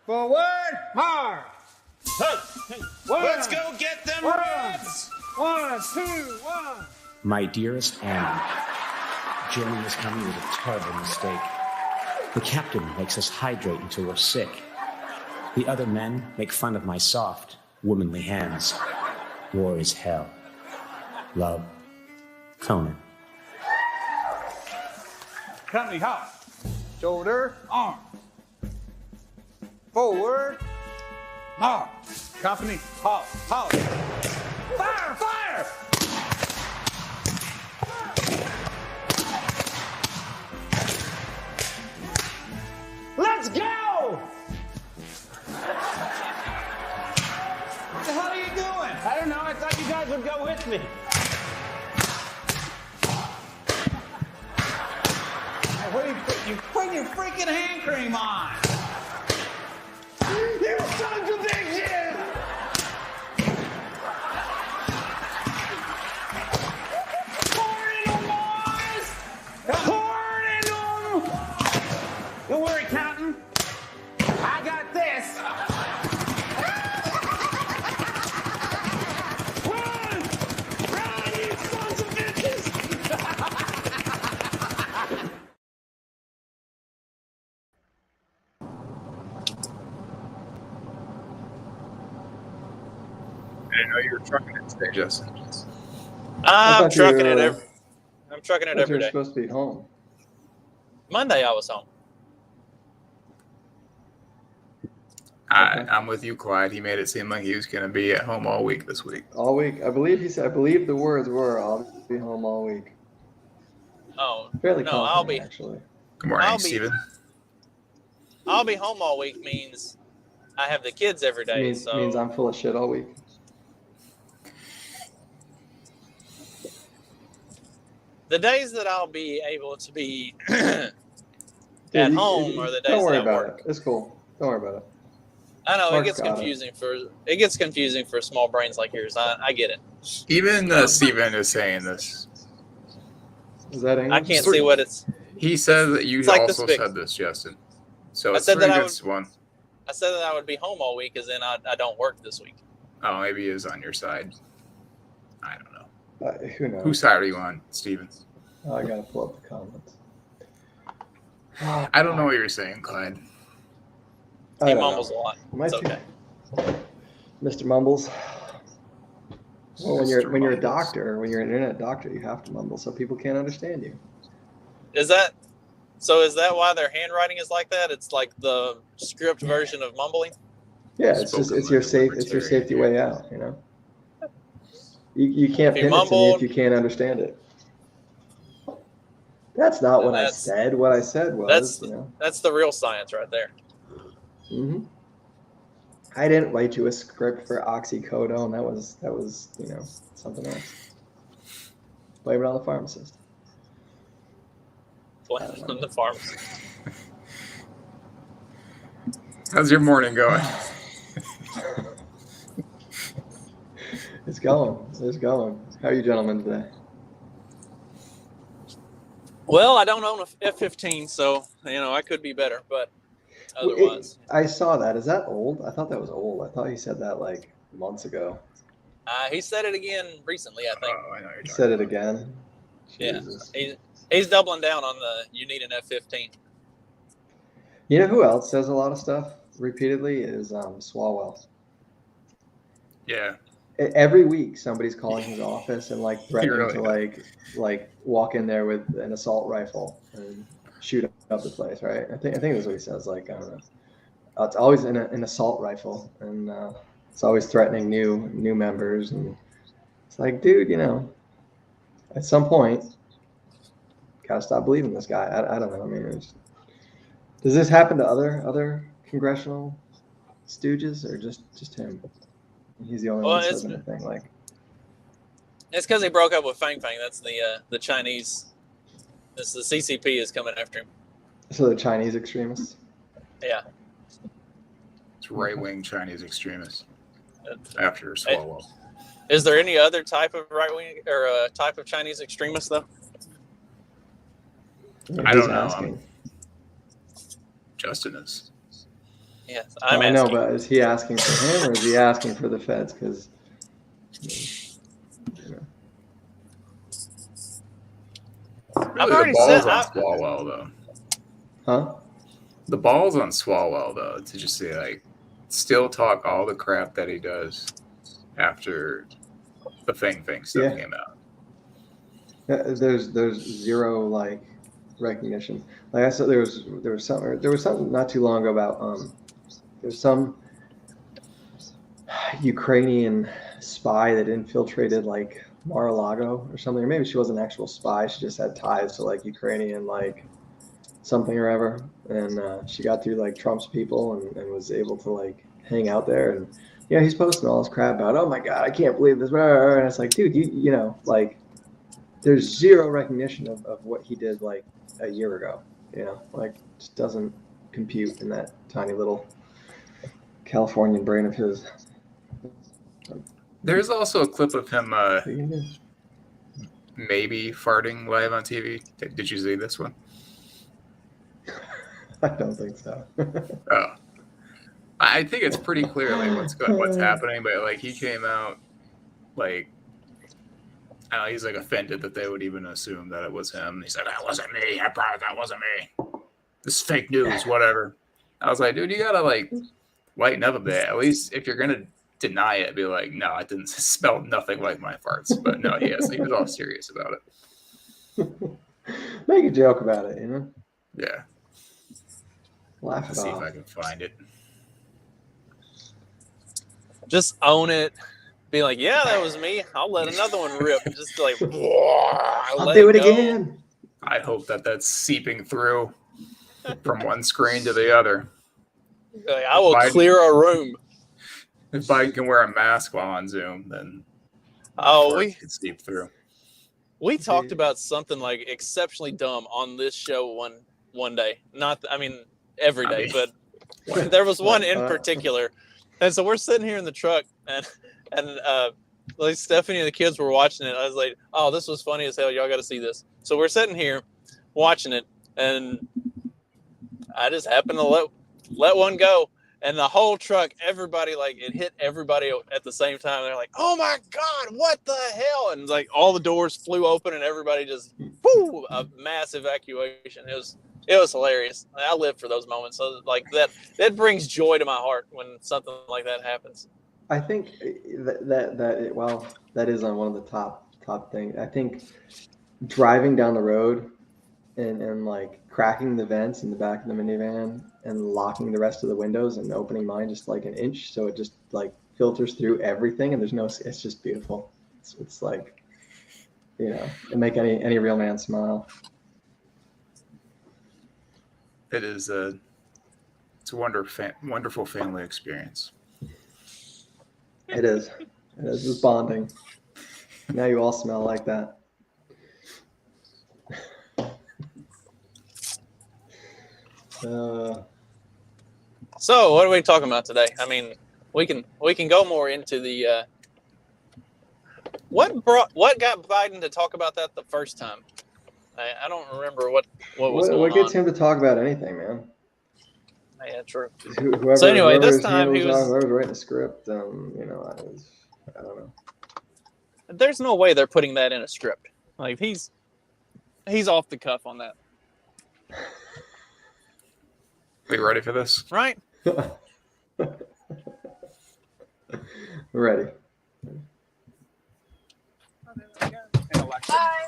Forward, march. Let's go get them ribs. 1, 2, 1. My dearest Annie, Jimmy is coming with a terrible mistake. The captain makes us hydrate until we're sick. The other men make fun of my soft, womanly hands. War is hell. Love, Conan. Company halt. Shoulder, arm. Forward, march. Company halt, halt. Fire, fire! Let's go! What the hell are you doing? I don't know. I thought you guys would go with me. What are you putting your freaking hand cream on? You sons of bitches! Pour it in them, boys! Pour it in them! Don't worry, Captain. I got this. Run! Run, you sons of bitches! I didn't know you were trucking it today, Justin. I'm trucking it every. I'm trucking it every You're day. supposed to be home. Monday I was home. I'm with you, Clyde. He made it seem like he was going to be at home all week this week. All week. I believe he said. I believe the words were, "I'll be home all week." Oh Fairly no, confident, I'll be. actually. Good morning, I'll be- Steven. I'll be home all week means I have the kids every day. Means so I'm full of shit all week. the days that I'll be able to be Dude, at home are the days Don't worry that I about work. it. It's cool. Don't worry about it. I know Mark's it gets got it. confusing for small brains like yours. I get it. Even Steven is saying this. Is that English? I can't see what it's. He said that you It's like also this big. said this, Justin. So I it's said three that I against one. I said that I would be home all week, as in I don't work this week. Oh, maybe he is on your side. I don't know. Who knows? Whose side are you on, Steven? Oh, I gotta pull up the comments. I don't know what you're saying, Clyde. I He don't know. mumbles a lot. Am I It's too- okay. Mr. Mumbles. Well, when Mr. you're a Mumbles. doctor, when you're an internet doctor, you have to mumble so people can't understand you. Is that why their handwriting is like that? It's like the script version of mumbling. Yeah, it's just Spoken it's your like a safe it's your libertarian. safety way out. You know. You can't If you pin it to me mumble- if you can't understand it. That's not what I That's- said. What I said was, That's the real science right there. hmm I didn't write you a script for oxycodone. That was something else. Blame it on the pharmacist. Blame it on the pharmacy. How's your morning going? It's going. It's going. How are you gentlemen today? Well, I don't own a F-15, so I could be better, but otherwise, I saw that. Is that old? I thought that was old. I thought he said that like months ago. he said it again recently. I think. Oh, I know you're He talking said it about. again. Yeah. Jesus. He's doubling down on the you need an F-15. You know who else says a lot of stuff repeatedly is Swalwell. Yeah. Every week somebody's calling his office and like threatening really to like walk in there with an assault rifle and shoot up the place, right? I think that's what he says. Like, I don't know. It's always an assault rifle, and it's always threatening new members, and it's like, dude, at some point, gotta stop believing this guy. I don't know. I mean, does this happen to other congressional stooges, or just him? He's the only one that says anything. Like, It's because he broke up with Fang Fang. That's the Chinese. The CCP is coming after him. so the Chinese extremists. Yeah. It's right-wing Chinese extremists after Swalwell. Is there any other type of right wing or type of Chinese extremist though? I He's don't know. asking. Justin is. Yes, I'm I asking. know, but is he asking for him or is he asking for the feds? Because I've Really, already the ball's said. on Swalwell though. huh? The ball's on Swalwell though to just say like, still talk all the crap that he does after the Fang stuff Yeah. came out. There's zero like recognition. Like I said, there was something not too long ago about there's some Ukrainian spy that infiltrated like Mar-a-Lago or something, or maybe she wasn't an actual spy. She just had ties to like Ukrainian like something or ever, and she got through like Trump's people and was able to like hang out there. And you know, he's posting all this crap about, oh my god, I can't believe this, and it's like, dude, you know, like there's zero recognition of what he did like a year ago. You know, like just doesn't compute in that tiny little Californian brain of his. There's also a clip of him What are you gonna do? maybe farting live on TV. Did you see this one? I don't think so. Oh, I think it's pretty clear like what's happening. But like he came out like, I don't know, he's like offended that they would even assume that it was him. He said, "That wasn't me. I promise that wasn't me. This is fake news. Whatever." I was like, dude, you gotta like lighten up a bit. At least if you're gonna deny it, be like, no, I didn't smell nothing like my farts. But no, he was all serious about it. Make a joke about it, you know? Yeah. Laugh Let's it see off. if I can find it. Just own it. Be like, yeah, that was me. I'll let another one rip. Just like, I'll do it again. I hope that's seeping through from one screen to the other. Like, I will clear a room. If Biden can wear a mask while on Zoom, then we can seep through. We talked about something like exceptionally dumb on this show one day. Not, I mean, every day, but there was one in particular. And so we're sitting here in the truck, and like Stephanie and the kids were watching it. I was like, "Oh, this was funny as hell. Y'all got to see this." So we're sitting here watching it, and I just happened to let one go, and the whole truck, everybody, like, it hit everybody at the same time. They're like, "Oh my God, what the hell!" And like all the doors flew open, and everybody just, whoo, a mass evacuation. It was hilarious. I live for those moments. So like that brings joy to my heart when something like that happens. I think that is on one of the top things. I think driving down the road and like cracking the vents in the back of the minivan and locking the rest of the windows and opening mine just like an inch so it just like filters through everything and it's just beautiful. It's like, you know, it make any real man smile. It is it's a wonderful family experience. It is. It's bonding. Now you all smell like that. So what are we talking about today? I mean, we can go more into the what got Biden to talk about that the first time. I don't remember what was going on. What gets him to talk about anything, man? Yeah, true. Whoever, so anyway, whoever this time he was whoever's writing the script. You know, I don't know. There's no way they're putting that in a script. Like he's off the cuff on that. Are you ready for this? Right? Ready.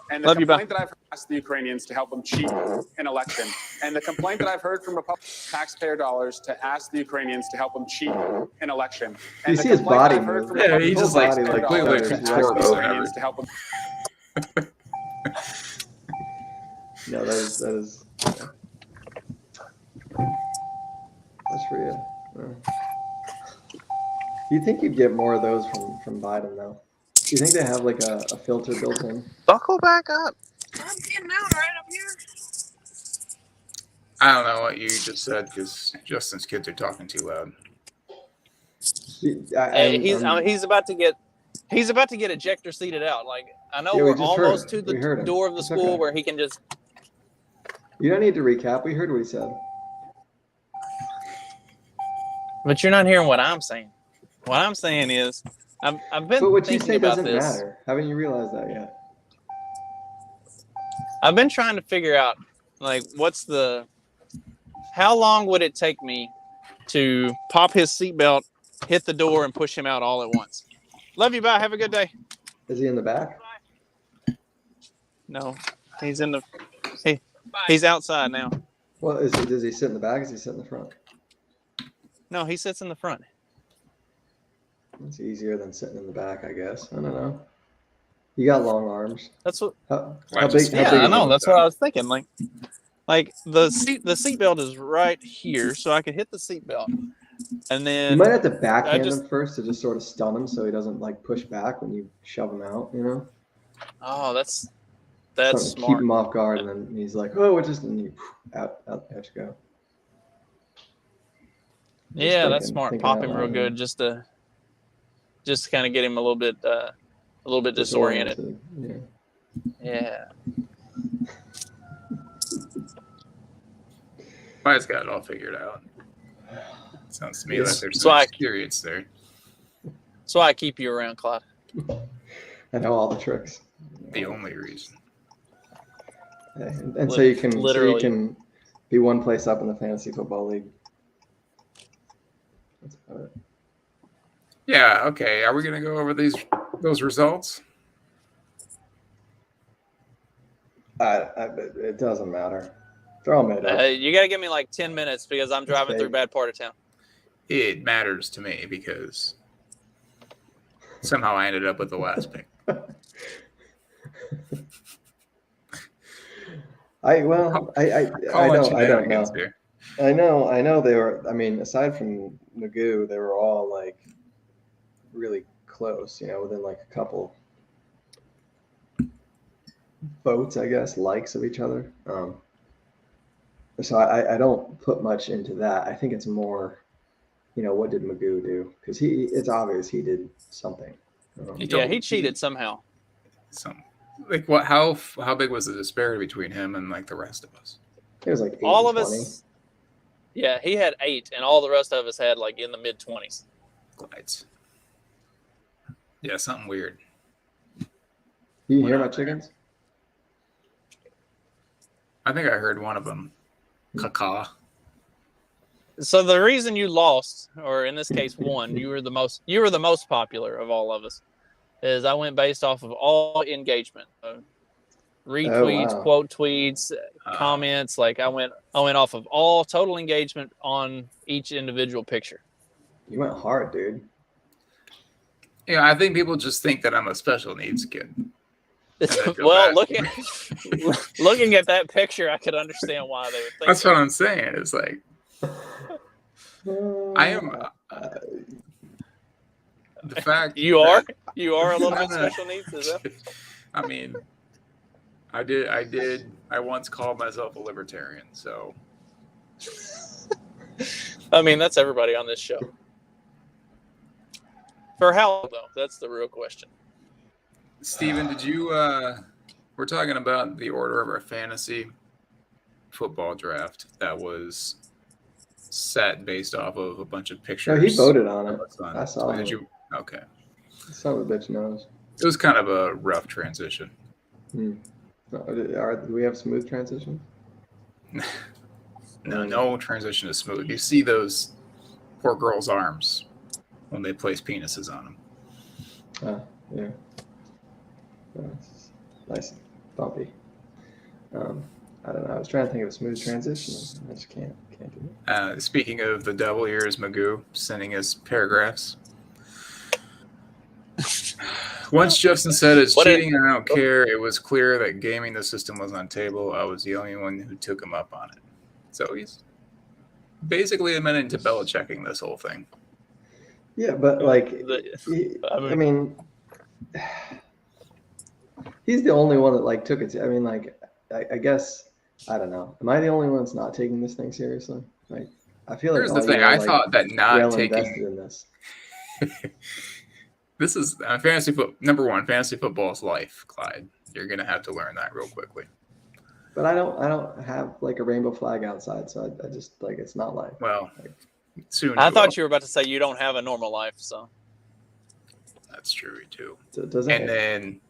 And the complaint that I've asked the Ukrainians to help them cheat an election, and the complaint that I've heard from Republican taxpayer dollars to ask the Ukrainians to help them cheat an election. And you see his body move. Yeah, he just like completely contort Ukrainians to help them. No, that is. Yeah. That's for you. Yeah. You think you'd get more of those from Biden though? Do you think they have like a filter built in? Buckle back up. I'm getting out right up here. I don't know what you just said because Justin's kids are talking too loud. He's about to get ejector seated out. Like I know we're almost to the door of the school where he can just. You don't need to recap. We heard what he said. But you're not hearing what I'm saying. What I'm saying is, I've been But what you thinking say about doesn't this. matter. Haven't you realized that yet? I've been trying to figure out, like, how long would it take me to pop his seatbelt, hit the door, and push him out all at once? Love you, bye. Have a good day. Is he in the back? No, he's in the. He's outside now. Well, does he sit in the back? Or does he sit in the front? No, he sits in the front. It's easier than sitting in the back, I guess. I don't know. You got long arms. That's what. How I big? just- How Yeah, big I is know. it? That's what I was thinking. Like the seatbelt is right here, so I could hit the seatbelt, and then You might have to backhand just- him first to just sort of stun him so he doesn't like push back when you shove him out. You know. Oh, that's Sort of smart. keep him off guard, and then he's like, "Oh, and you out you go." Yeah, that's smart. thinking Pop out him loud, real yeah. good, just to kind of get him a little bit disoriented. Yeah. Yeah. Mike's got it all figured out. Sounds to me like there's So some I- experience there. That's why I keep you around, Clyde. I know all the tricks. The only reason. Yeah, and so you Literally. can be one place up in the fantasy football league. That's about it. Yeah. Okay. Are we gonna go over those results? It doesn't matter. They're all made up. You got to give me like 10 minutes because I'm driving Okay. through a bad part of town. It matters to me because somehow I ended up with the last pick. I don't know. Here. I know they were. I mean, aside from Magoo, they were all like really close. You know, within like a couple votes, I guess, likes of each other. So I don't put much into that. I think it's more, you know, what did Magoo do? Because it's obvious he did something. He cheated somehow. Like what? How big was the disparity between him and like the rest of us? It was like 8 All and of 20. us. Yeah, he had 8, and all the rest of us had like in the mid-20s. Glides. Yeah, something weird. You hear my chickens? I think I heard one of them. Caca. So the reason you lost, or in this case won, you were the most popular of all of us, is I went based off of all engagement, retweets, wow. quote tweets, comments. Like I went off of all total engagement on each individual picture. You went hard, dude. Yeah, I think people just think that I'm a special needs kid. Well, looking at that picture, I could understand why they would think That's that. what I'm saying. It's like I am. The fact You are that- a little bit special needs, is that? I mean, I once called myself a libertarian, so I mean, that's everybody on this show. For how long, though? That's the real question. Steven, did you we're talking about the order of our fantasy football draft that was set based off of a bunch of pictures. No, he voted on it. I saw Did it. you? Okay. Son of a bitch knows. It was kind of a rough transition. Do we have smooth transition? No transition is smooth. You see those poor girls' arms when they place penises on them. Yeah. It's nice and bumpy. I don't know. I was trying to think of a smooth transition. I just can't do it. Speaking of the devil, here is Magoo sending us paragraphs. Once Jefferson said it's cheating and I don't care, it was clear that gaming the system was on table. I was the only one who took him up on it. So he's basically admitting to Belichicking this whole thing. Yeah, but like, I mean, he's the only one that like took it. I mean, like, I guess I don't know. Am I the only one that's not taking this thing seriously? Like, I feel like Here's the all thing. you are, I like, thought that not well taking invested in this. This is fantasy football. Number one, fantasy football is life, Clyde. You're gonna have to learn that real quickly. But I don't have like a rainbow flag outside, so I just like it's not life. Well, Soon. I you will. thought you were about to say you don't have a normal life, so. That's true too. Doesn't And it? then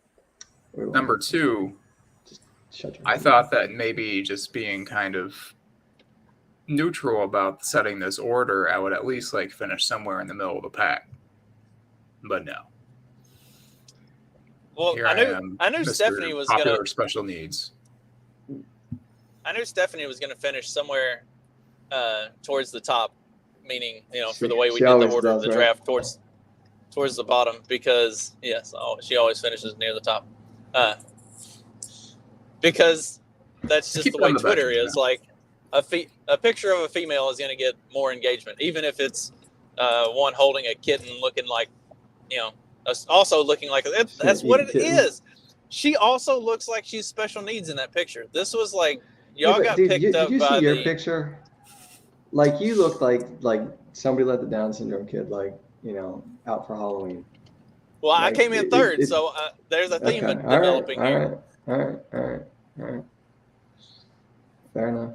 Wait, number 2, shut your I mouth. thought that maybe just being kind of neutral about setting this order, I would at least like finish somewhere in the middle of the pack. But no. Well, Here I knew Mr. Stephanie was Popular gonna. special needs. I knew Stephanie was gonna finish somewhere towards the top, meaning for the way we She did the always order of does, the right? draft towards the bottom because she always finishes near the top, because that's just Keep the way on the Twitter veterans is. now. Like a picture of a female is gonna get more engagement, even if it's one holding a kitten, looking like also looking like that's what it Kitten. is. She also looks like she's special needs in that picture. This was like y'all but got dude, picked up did you by see your the. picture? Like you look like somebody let the Down syndrome kid out for Halloween. Well, I Like, came in third, so there's a theme Okay. developing here. All right. Fair enough.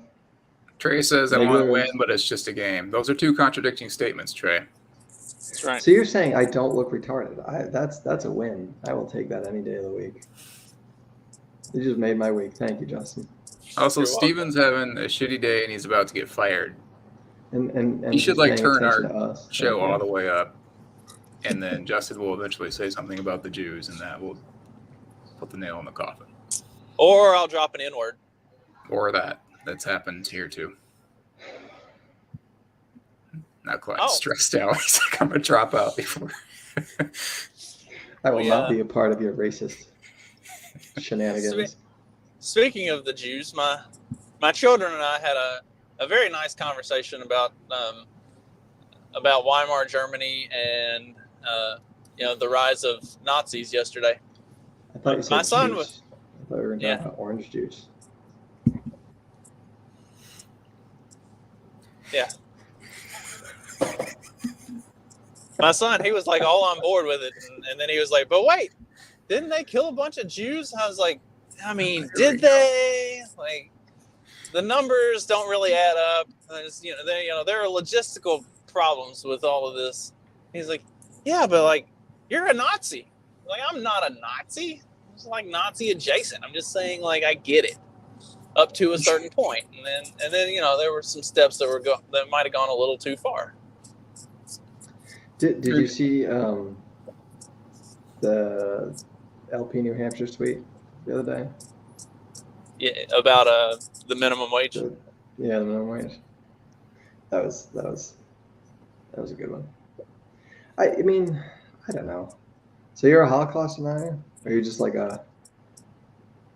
Trey says, I Maybe want to there win, is. but it's just a game. Those are two contradicting statements, Trey. That's right. So you're saying I don't look retarded? That's a win. I will take that any day of the week. You just made my week. Thank you, Justin. Also, You're Steven's having a shitty day and he's about to get fired. And He should he's like paying turn attention our to us. show Okay. all the way up. And then Justin will eventually say something about the Jews, and that will put the nail in the coffin. Or I'll drop an N-word. Or that. That's happened here too. Not quite stressed out. He's like, I'm going to drop out before. I will not be a part of your racist shenanigans. Speaking of the Jews, my children and I had a very nice conversation about Weimar Germany and the rise of Nazis yesterday. I thought you said my son juice. was. I thought we were talking about orange juice. Yeah. My son, he was like all on board with it, and then he was like, "But wait, didn't they kill a bunch of Jews?" I was like, "I mean, did they? Like, the numbers don't really add up. There are logistical problems with all of this." He's like, "Yeah, but like, you're a Nazi." Like, I'm not a Nazi. I'm just like Nazi adjacent. I'm just saying, like, I get it up to a certain point, and then there were some steps that might have gone a little too far. Did you see the LP New Hampshire's tweet the other day? Yeah, about the minimum wage. The minimum wage. That was a good one. I mean, I don't know. So you're a Holocaust denier, or you're just like a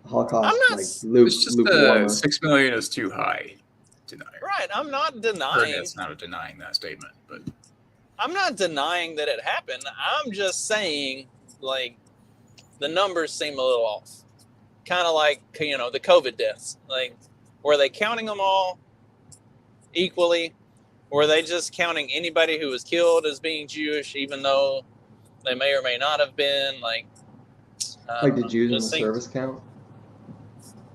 Holocaust It's just lukewarmer? 6 million is too high. Denier. Right, I'm not denying. It's not denying that statement, but I'm not denying that it happened. I'm just saying, like, the numbers seem a little off. Kind of like, the COVID deaths. Like, were they counting them all equally? Were they just counting anybody who was killed as being Jewish, even though they may or may not have been? Like the Jews in the service count?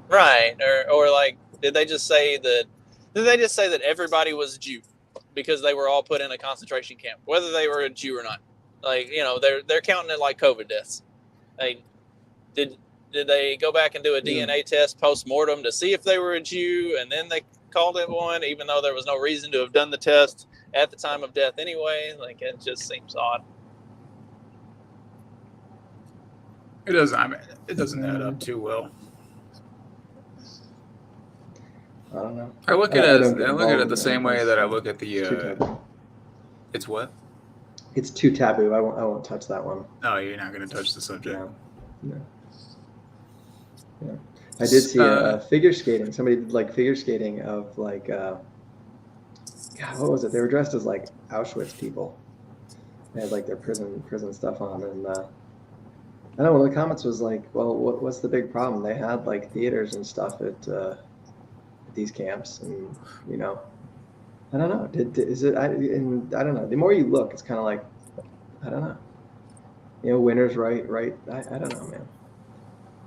Right. Or like, did they just say that everybody was a Jew because they were all put in a concentration camp, whether they were a Jew or not? Like, they're counting it like COVID deaths. Like, did they go back and do a DNA test post-mortem to see if they were a Jew, and then they called it one, even though there was no reason to have done the test at the time of death anyway? Like, it just seems odd. it doesn't add up too well. I don't know. I look at it the same way that I look at the. It's what? It's too taboo. I won't touch that one. No, you're not going to touch the subject. No. Yeah. I did see figure skating. Somebody did like figure skating of like, God, what was it? They were dressed as like Auschwitz people. They had like their prison stuff on, and I know one of the comments was like, "Well, what's the big problem? They had like theaters and stuff at these camps, and I don't know. Is it? I don't know. The more you look, it's kind of like, I don't know. Winners, right? I don't know, man.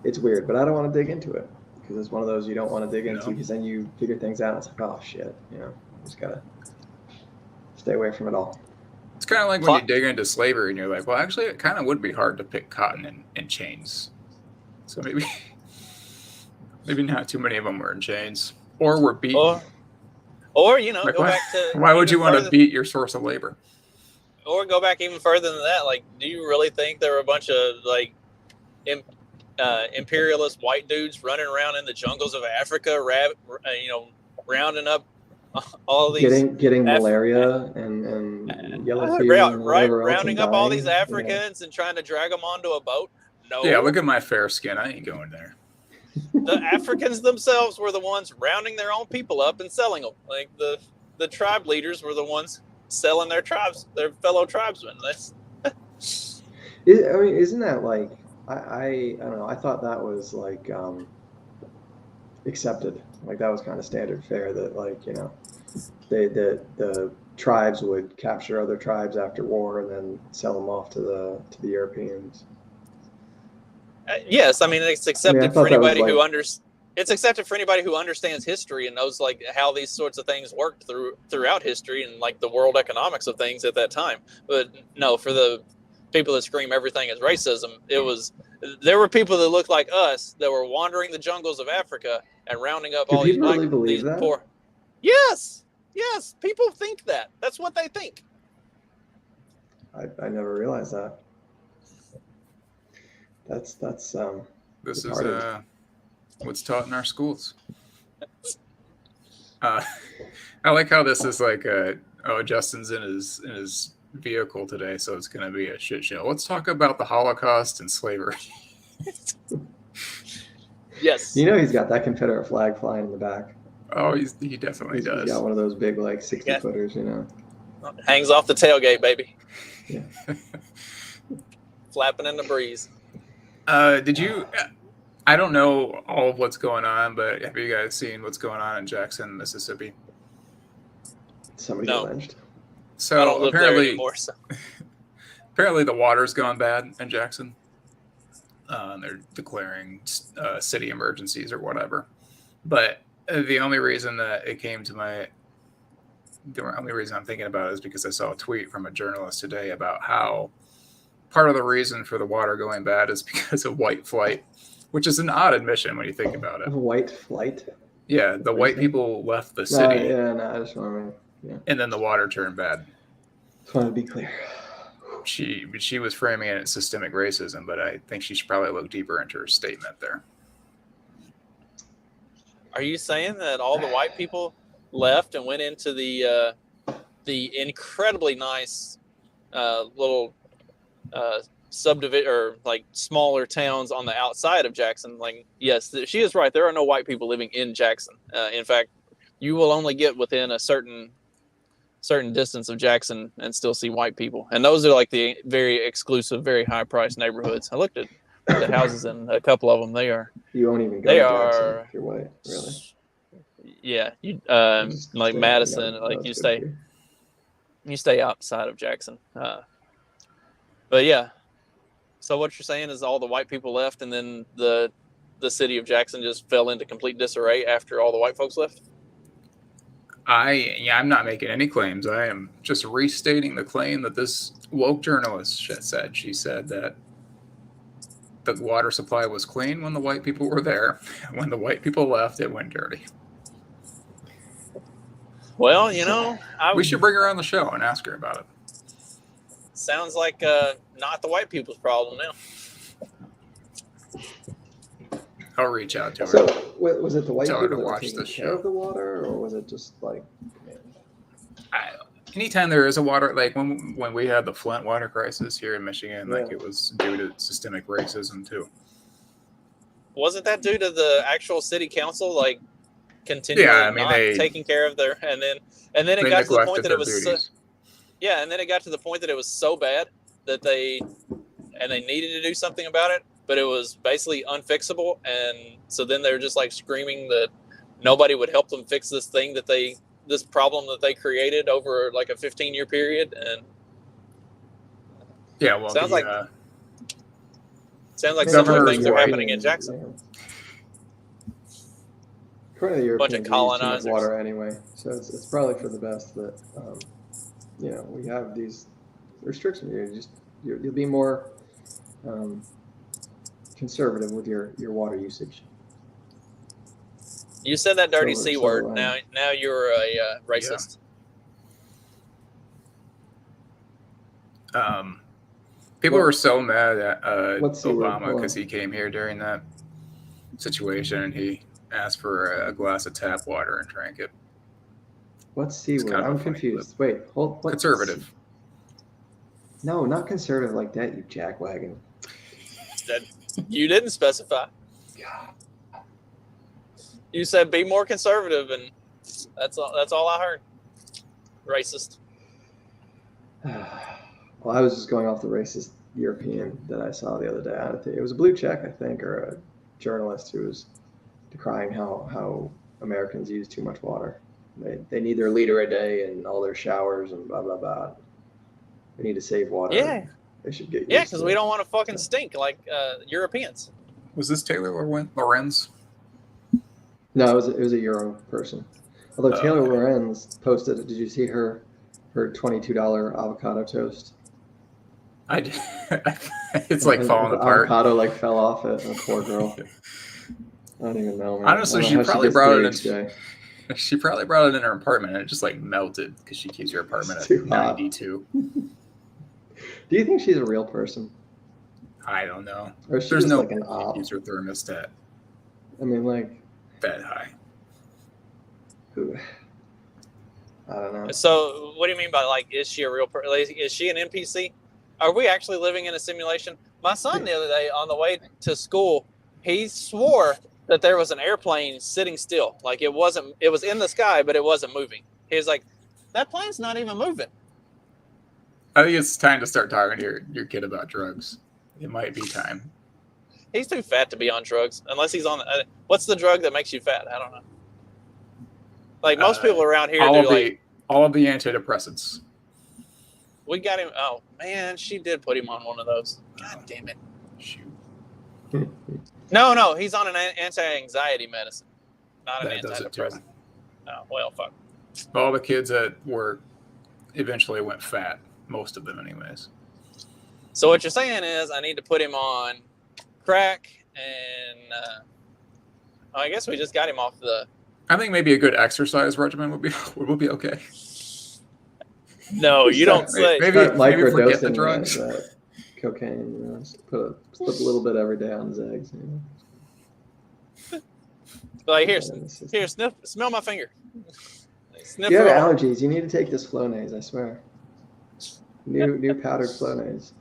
It's weird, but I don't want to dig into it because it's one of those you don't want to dig into because then you figure things out. And it's like, oh shit, just gotta stay away from it all. It's kind of like when you dig into slavery and you're like, well, actually, it kind of would be hard to pick cotton in chains. So maybe not too many of them were in chains or were beaten. Or you know, Like, go back to why would you want further, to beat your source of labor? Or go back even further than that. Like, do you really think there were a bunch of like imperialist white dudes running around in the jungles of Africa, rounding up all these getting malaria and yellow fever, and rounding up all these Africans and trying to drag them onto a boat? No. Yeah, look at my fair skin. I ain't going there. The Africans themselves were the ones rounding their own people up and selling them. Like the tribe leaders were the ones selling their fellow tribesmen. Isn't that like I don't know? I thought that was like accepted. Like that was kind of standard fare. That like the tribes would capture other tribes after war and then sell them off to the Europeans. Yes, I mean it's accepted for anybody it's accepted for anybody who understands history and knows like how these sorts of things worked throughout history and like the world economics of things at that time. But no, for the people that scream everything is racism, there were people that looked like us that were wandering the jungles of Africa and rounding up all these poor. Yes, people think that. That's what they think. I never realized that. That's this is what's taught in our schools. I like how this is like Justin's in his vehicle today, so it's going to be a shit show. Let's talk about the Holocaust and slavery. Yes. You know he's got that Confederate flag flying in the back. Oh, he definitely does. He's got one of those big like 60-footers, you know. Hangs off the tailgate, baby. Yeah. Flapping in the breeze. Did you? I don't know all of what's going on, but have you guys seen what's going on in Jackson, Mississippi? Somebody got lynched. So I don't live there anymore. So. Apparently, the water's gone bad in Jackson. They're declaring city emergencies or whatever. But the only reason that it came to the only reason I'm thinking about it is because I saw a tweet from a journalist today about how part of the reason for the water going bad is because of white flight, which is an odd admission when you think about it. White flight? Yeah, the white people left the city. I just want to. Yeah. And then the water turned bad. Just want to be clear. She was framing it as systemic racism, but I think she should probably look deeper into her statement there. Are you saying that all the white people left and went into the incredibly nice little subdivision or like smaller towns on the outside of Jackson? Like, yes, she is right. There are no white people living in Jackson. In fact, you will only get within a certain distance of Jackson and still see white people. And those are like the very exclusive, very high priced neighborhoods. I looked at the houses in a couple of them. They are. You won't even go to Jackson if you're white, really. Yeah, you like Madison, like you stay outside of Jackson. But yeah. So what you're saying is all the white people left, and then the city of Jackson just fell into complete disarray after all the white folks left? I'm not making any claims. I am just restating the claim that this woke journalist said. She said that the water supply was clean when the white people were there. When the white people left, it went dirty. Well, you know, we should bring her on the show and ask her about it. Sounds like not the white people's problem now. I'll reach out to her. So, was it the white Tell people her to that were watch taking this care show. of the water, or was it just like? Anytime there is a water, like when we had the Flint water crisis here in Michigan, like it was due to systemic racism too. Wasn't that due to the actual city council like continually taking care of their and then it got to the point that it was and then it got to the point that it was so bad that they needed to do something about it, but it was basically unfixable, and so then they were just like screaming that nobody would help them fix this problem that they created over like a 15-year period. And sounds like similar things are happening in Jackson. Currently, bunch of colonizers. Water anyway, so it's probably for the best that we have these restrictions. You'll be more conservative with your water usage. You said that dirty Silver C word. lining. Now you're a racist. People were so mad at What's the word? Obama because he came here during that situation and he asked for a glass of tap water and drank it. What's C It's word? kind of a I'm funny confused. Wait, hold. What's Conservative. No, not conservative like that, you jackwagon. That you didn't specify. You said be more conservative, and that's all I heard. Racist. Well, I was just going off the racist European that I saw the other day. I think it was a blue check, I think, or a journalist who was decrying how Americans use too much water. They need their liter a day in all their showers and blah blah blah. They need to save water. Yeah. They should get. Yeah, because we don't want to fucking stink like Europeans. Was this Taylor Lorenz? No, it was a Euro person. Although Taylor Lorenz posted, did you see her $22 avocado toast? I did. It's like falling the apart. Avocado like fell off it. A poor girl. I don't even know. Man. Honestly, I don't she know how probably gets brought the it in. HJ. She probably brought it in her apartment and it just like melted because she keeps her apartment It's at too hot. 92. Do you think she's a real person? I don't know. Or is she There's just no like an way op? she keeps her thermostat I mean, like, that high. who? I don't know. So, what do you mean by like, is she a real person? Is she an NPC? Are we actually living in a simulation? My son the other day on the way to school, he swore that there was an airplane sitting still. Like it was in the sky, but it wasn't moving. He was like, that plane's not even moving. I think it's time to start talking to your kid about drugs. It might be time. He's too fat to be on drugs, unless he's on. What's the drug that makes you fat? I don't know. Like most people around here, all they're of the antidepressants. we got him. Oh man, she did put him on one of those. God damn it. Shoot. No, he's on an anti-anxiety medicine, not an That does it too. antidepressant. Oh well, fuck. All the kids at work eventually went fat. Most of them, anyways. So what you're saying is, I need to put him on crack, and I guess we just got him off the. I think maybe a good exercise regimen would be okay. No, you don't say. Maybe forget the Microdosing drugs. that cocaine. Just slip a little bit every day on his eggs. Like here, smell my finger. Sniff You have it all. allergies. You need to take this Flonase. I swear. New powdered Flonase.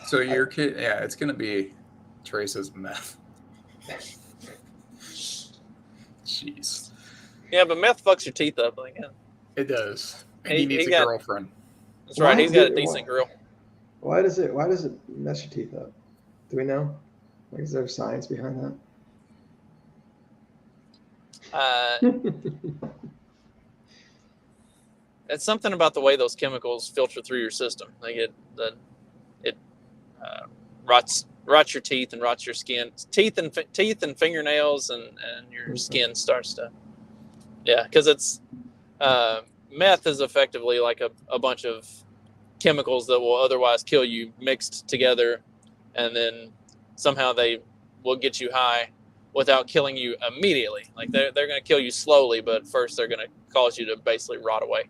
So your kid, yeah, it's gonna be Teresa's meth. Jeez, Yeah, but meth fucks your teeth up again. it does. And He- he needs he a got- girlfriend. That's right. Why He's got a did- decent grill. Why does it mess your teeth up? Do we know? Like, is there science behind that? It's something about the way those chemicals filter through your system. Like it rots your teeth and rots your skin. Teeth and fingernails and your skin starts to. Yeah, because it's meth is effectively like a bunch of chemicals that will otherwise kill you mixed together, and then somehow they will get you high without killing you immediately. Like they're going to kill you slowly, but first they're going to cause you to basically rot away.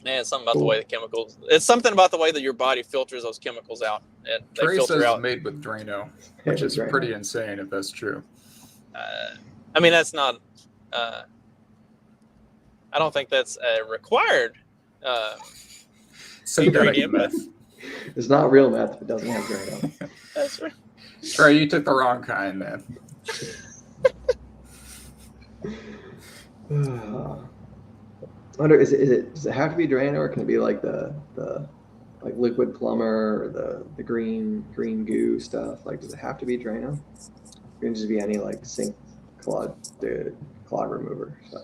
Yeah, it's something about the way the chemicals. It's something about the way that your body filters those chemicals out, and they Teresa filter is out. made with Drano, which is pretty insane if that's true. I mean, that's not. I don't think that's required. Synthetic ingredient, meth. It's not real meth if it doesn't have Drano. That's right. Trey, you took the wrong kind, man. I wonder, does it have to be Drano, or can it be like the like liquid plumber or the green goo stuff? Like, does it have to be Drano? It can just be any like sink clog remover stuff.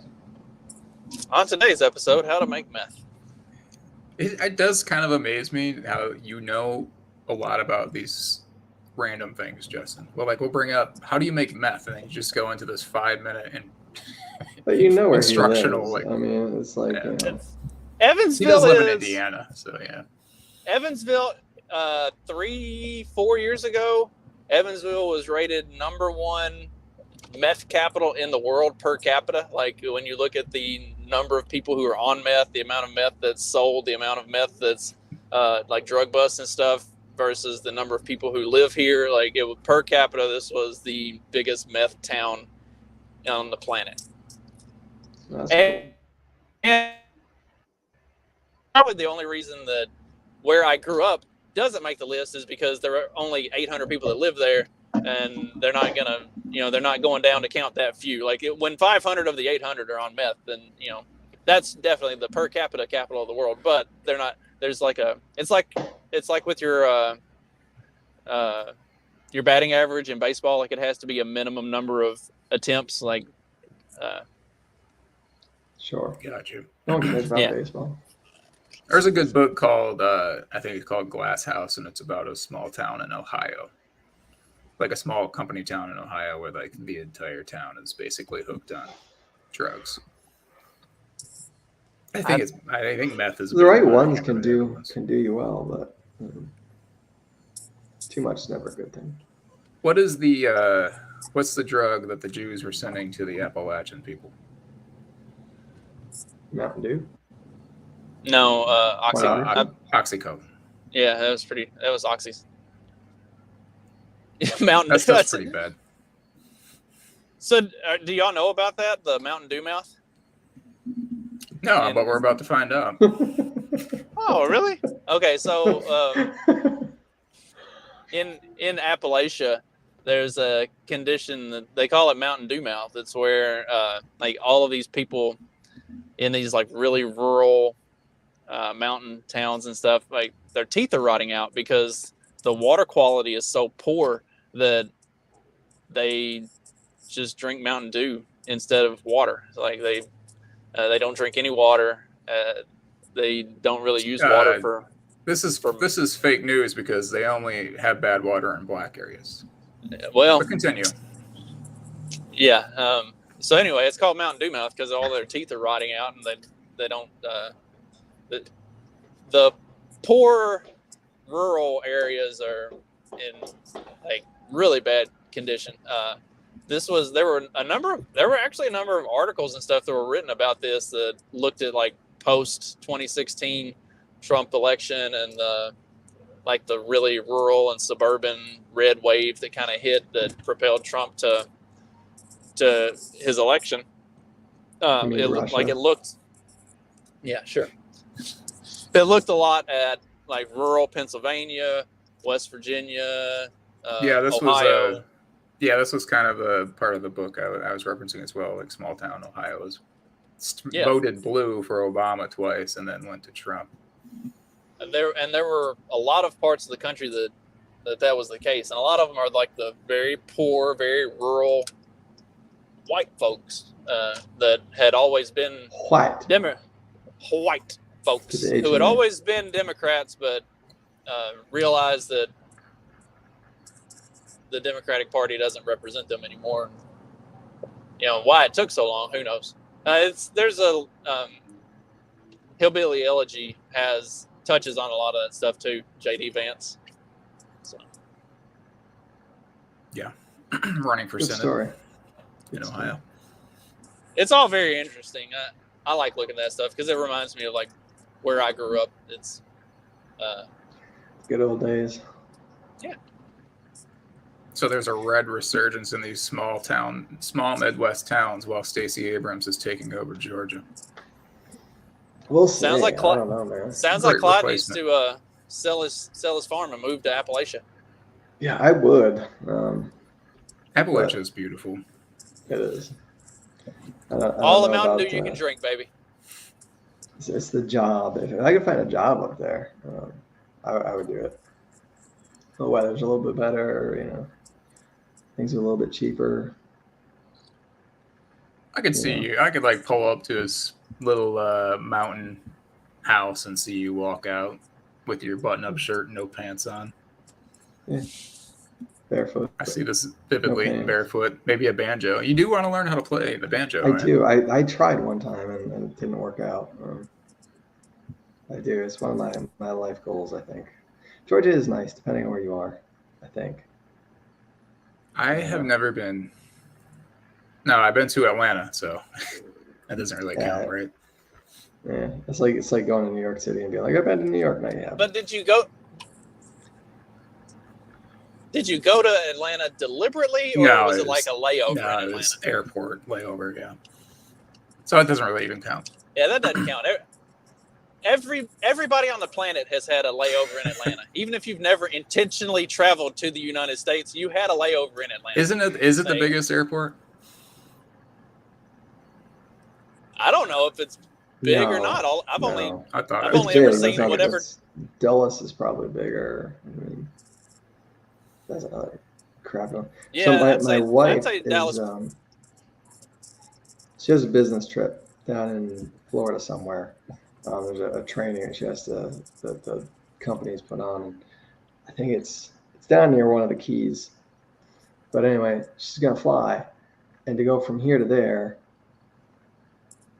On today's episode, how to make meth. It does kind of amaze me how you know a lot about these random things, Justin. Well, like we'll bring up how do you make meth, and then you just go into this 5-minute and But you know where he Instructional, lives. like- I mean, it's like, Yeah. you know, He Evansville does live in is Indiana, so yeah. Evansville. 3-4 years ago, Evansville was rated #1 meth capital in the world per capita. Like when you look at the number of people who are on meth, the amount of meth that's sold, the amount of meth that's like drug busts and stuff versus the number of people who live here, like it was per capita, this was the biggest meth town on the planet. that's And, and probably the only reason that where I grew up doesn't make the list is because there are only 800 people that live there, and they're not gonna, they're not going down to count that few. Like when 500 of the 800 are on meth, then that's definitely the per capita capital of the world. But they're not. There's like it's like with your batting average in baseball. Like it has to be a minimum number of attempts. Like sure. Got you. No one cares about Yeah. baseball. There's a good book called, I think it's called Glass House, and it's about a small town in Ohio. Like a small company town in Ohio where like the entire town is basically hooked on drugs. I think meth is The right big. ones can do you well, but too much is never a good thing. What is what's the drug that the Jews were sending to the Appalachian people? Mountain Dew. no, Oxycodone. yeah, that was Oxy's. Mountain That Dew. stuff's pretty bad. So, do y'all know about that? The Mountain Dew mouth? No, but we're about to find out. Oh, really? Okay, so in Appalachia, there's a condition that they call it Mountain Dew mouth. It's where like all of these people in these like really rural mountain towns and stuff, like their teeth are rotting out because the water quality is so poor that they just drink Mountain Dew instead of water. Like they don't drink any water. They don't really use water for. This is fake news because they only have bad water in black areas. Well, but continue. Yeah. So anyway, it's called Mountain Dew mouth because all their teeth are rotting out, and they don't. The poor rural areas are in like really bad condition. There were actually a number of articles and stuff that were written about this that looked at like post 2016 Trump election and the really rural and suburban red wave that kind of hit that propelled Trump to his election. It looked a lot at like rural Pennsylvania, West Virginia, Ohio. This was kind of a part of the book I was referencing as well. Like small town Ohio was voted blue for Obama twice and then went to Trump. And there were a lot of parts of the country that was the case, and a lot of them are like the very poor, very rural white folks that had always been white folks who had always been Democrats, but realized that the Democratic Party doesn't represent them anymore. Why it took so long, who knows? There's a Hillbilly Elegy touches on a lot of that stuff too, J.D. Vance. So. Yeah, running for Senate story. In Ohio. It's all very interesting. I like looking at that stuff because it reminds me of like where I grew up. It's good old days. Yeah. So there's a red resurgence in these small Midwest towns while Stacey Abrams is taking over Georgia. We'll see. Sounds like I don't know, man. Sounds like Clyde needs to sell his farm and move to Appalachia. Yeah, I would. Appalachia is beautiful. It is. All the Mountain Dew you can drink, baby. It's the job. If I could find a job up there, I would do it. The weather's a little bit better, things are a little bit cheaper. I could see you. I could like pull up to his little mountain house and see you walk out with your button-up shirt and no pants on. Yeah. barefoot. I see this vividly, Okay. barefoot, maybe a banjo. You do want to learn how to play the banjo, I right? do. I tried one time and it didn't work out. I do. It's one of my life goals, I think. Georgia is nice, depending on where you are, I think. I have never been. No, I've been to Atlanta, so that doesn't really count, right? Yeah, it's like going to New York City and being like, I've been to New York. No, you haven't. But did you go? Did you go to Atlanta deliberately, or No, was it like a layover in No, Atlanta? it was airport layover, yeah. So it doesn't really even count. Yeah, that doesn't count. Everybody on the planet has had a layover in Atlanta. Even if you've never intentionally traveled to the United States, you had a layover in Atlanta. Is it the biggest airport? I don't know if it's big or No, not. I've only ever seen whatever. Dulles is probably bigger. I mean, that's another crap. Yeah, so my wife I'd say Dallas. She has a business trip down in Florida somewhere. There's a training that she has that the company's put on. And I think it's down near one of the Keys. But anyway, she's gonna fly, and to go from here to there,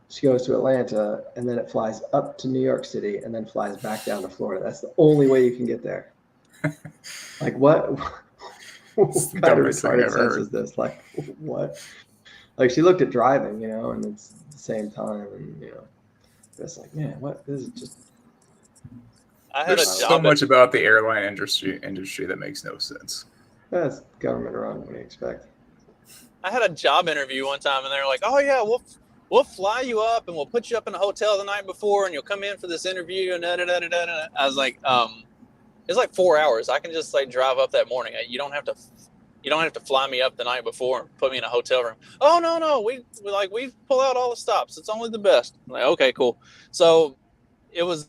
she goes to Atlanta, and then it flies up to New York City, and then flies back down to Florida. That's the only way you can get there. Like what? What kind of retarded sense is this? Like what? Like she looked at driving, and it's the same time, and it's like, man, what? This is just. There's so much about the airline industry that makes no sense. That's government run. What do you expect? I had a job interview one time, and they were like, "Oh yeah, we'll fly you up, and we'll put you up in a hotel the night before, and you'll come in for this interview." And I was like, "It's like 4 hours. I can just like drive up that morning. You don't have to fly me up the night before and put me in a hotel room." "Oh no, we pull out all the stops. It's only the best." I'm like, okay, cool. So it was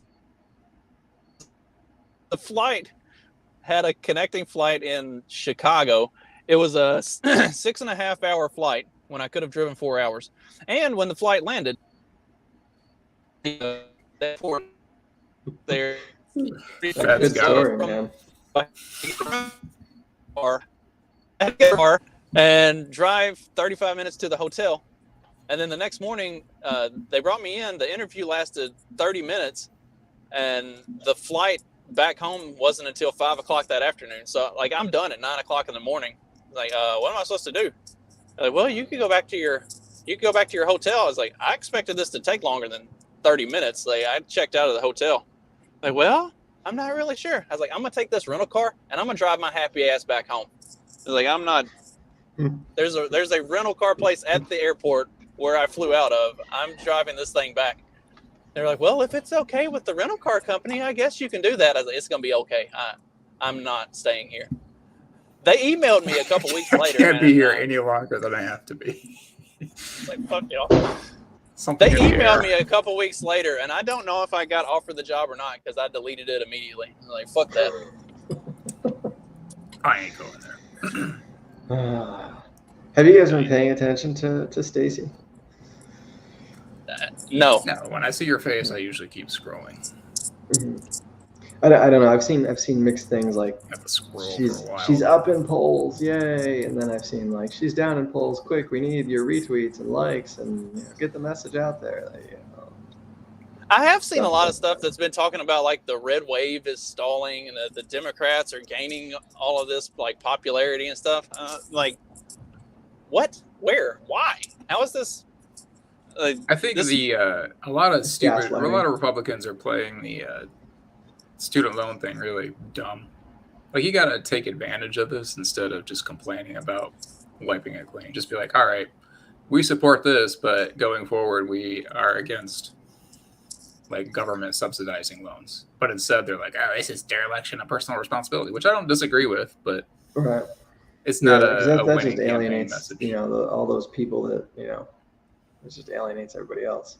the flight had a connecting flight in Chicago. It was a 6.5 hour flight when I could have driven 4 hours. And when the flight landed, there. Good story, man. And drive 35 minutes to the hotel. And then the next morning, they brought me in. The interview lasted 30 minutes, and the flight back home wasn't until 5 o'clock that afternoon. So like I'm done at 9 o'clock in the morning. Like, what am I supposed to do? Like, well, you could go back to your hotel. I was like, I expected this to take longer than 30 minutes. Like I checked out of the hotel. Like, well, I'm not really sure. I was like, I'm gonna take this rental car and I'm gonna drive my happy ass back home. I was like, I'm not. There's a rental car place at the airport where I flew out of. I'm driving this thing back. They're like, well, if it's okay with the rental car company, I guess you can do that. I was like, it's gonna be okay. I'm not staying here. They emailed me a couple weeks later. I can't be here any longer than I have to be. Like, fuck y'all. They emailed me a couple weeks later, and I don't know if I got offered the job or not because I deleted it immediately. I'm like, fuck that. I ain't going there. Have you guys been paying attention to Stacy? No. No. When I see your face, I usually keep scrolling. Mm-hmm. I don't know. I've seen mixed things like she's up in polls, yay, and then I've seen like she's down in polls. Quick, we need your retweets and likes and get the message out there. Like, I have seen a lot of stuff that's been talking about like the red wave is stalling and the Democrats are gaining all of this like popularity and stuff. Like, what? Where? Why? How is this? I think a lot of Republicans are playing the student loan thing really dumb. Like you got to take advantage of this instead of just complaining about wiping it clean. Just be like, all right, we support this, but going forward we are against like government subsidizing loans. But instead they're like, oh, this is dereliction of personal responsibility, which I don't disagree with, but right. It's not that winning just alienates message. All those people that it just alienates everybody else.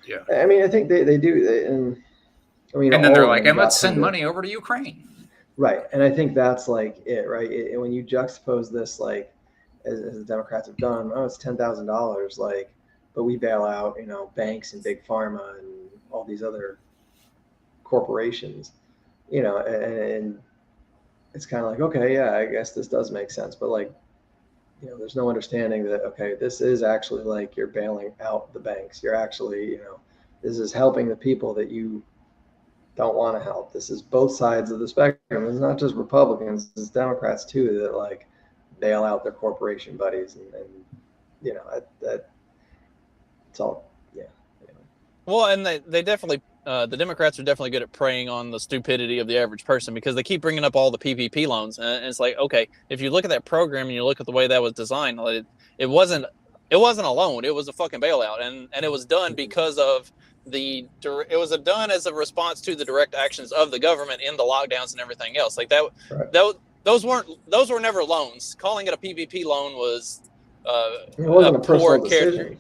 Yeah. I mean, I think they do. And then they're like, and let's send money over to Ukraine. Right. And I think that's like it, right? When you juxtapose this, like, as the Democrats have done, it's $10,000, like, but we bail out, banks and big pharma and all these other corporations, and it's kind of like, okay, yeah, I guess this does make sense. But like, you know, there's no understanding that, okay, this is actually like you're bailing out the banks. You're actually, you know, this is helping the people that you don't want to help. This is both sides of the spectrum. It's not just Republicans, it's Democrats too that like bail out their corporation buddies. And you know, that it's all, yeah. Anyway. Well, and they definitely, the Democrats are definitely good at preying on the stupidity of the average person because they keep bringing up all the PPP loans. And it's like, okay, if you look at that program and you look at the way that was designed, it wasn't a loan. It was a fucking bailout. And it was done because of it was done as a response to the direct actions of the government in the lockdowns and everything else. Like that, Right. those were never loans. Calling it a PPP loan was It wasn't a poor personal decision.